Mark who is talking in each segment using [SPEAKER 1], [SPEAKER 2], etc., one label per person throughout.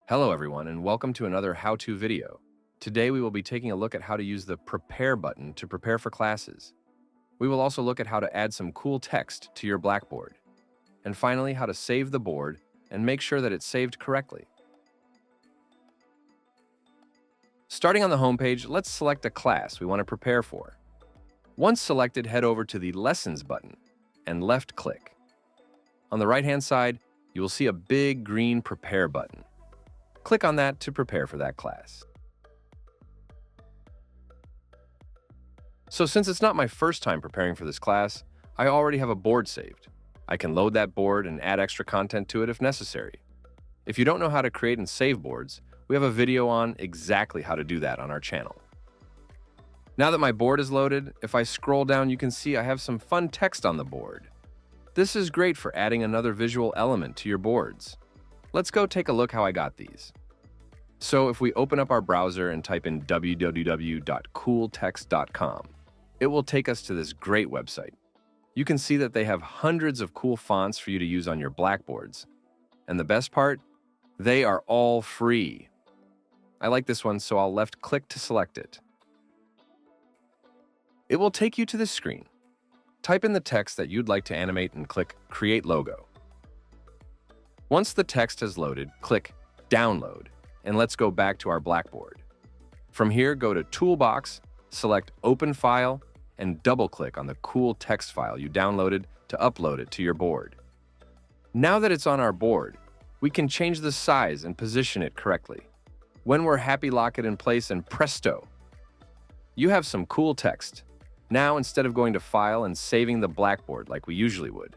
[SPEAKER 1] Hello everyone and welcome to another how-to video. Today we will be taking a look at how to use the Prepare button to prepare for classes. We will also look at how to add some cool text to your Blackboard. And finally, how to save the board and make sure that it's saved correctly. Starting on the home page, let's select a class we want to prepare for. Once selected, head over to the Lessons button and left-click. On the right-hand side, you will see a big green Prepare button. Click on that to prepare for that class. So since it's not my first time preparing for this class, I already have a board saved. I can load that board and add extra content to it if necessary. If you don't know how to create and save boards, we have a video on exactly how to do that on our channel. Now that my board is loaded, if I scroll down, you can see I have some fun text on the board. This is great for adding another visual element to your boards. Let's go take a look how I got these. So if we open up our browser and type in www.cooltext.com, it will take us to this great website. You can see that they have hundreds of cool fonts for you to use on your Blackboards. And the best part? They are all free. I like this one, so I'll left-click to select it. It will take you to this screen. Type in the text that you'd like to animate and click Create Logo. Once the text has loaded, click Download, and let's go back to our Blackboard. From here, go to Toolbox, select Open File, and double-click on the cool text file you downloaded to upload it to your board. Now that it's on our board, we can change the size and position it correctly. When we're happy, lock it in place and presto! You have some cool text. Now, instead of going to File and saving the Blackboard like we usually would,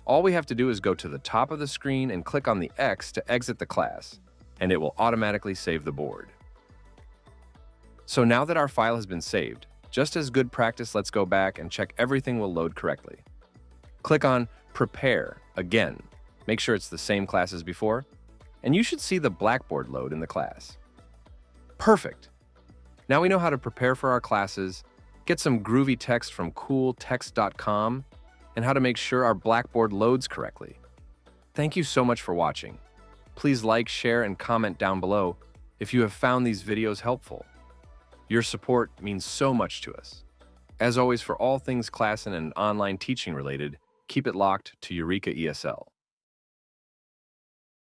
[SPEAKER 1] all we have to do is go to the top of the screen and click on the X to exit the class, and it will automatically save the board. So now that our file has been saved, just as good practice, let's go back and check everything will load correctly. Click on Prepare again. Make sure it's the same class as before, and you should see the Blackboard load in the class. Perfect! Now we know how to prepare for our classes, get some groovy text from cooltext.com, and how to make sure our Blackboard loads correctly. Thank you so much for watching. Please like, share, and comment down below if you have found these videos helpful. Your support means so much to us. As always, for all things ClassIn and online teaching related, keep it locked to Eureka ESL.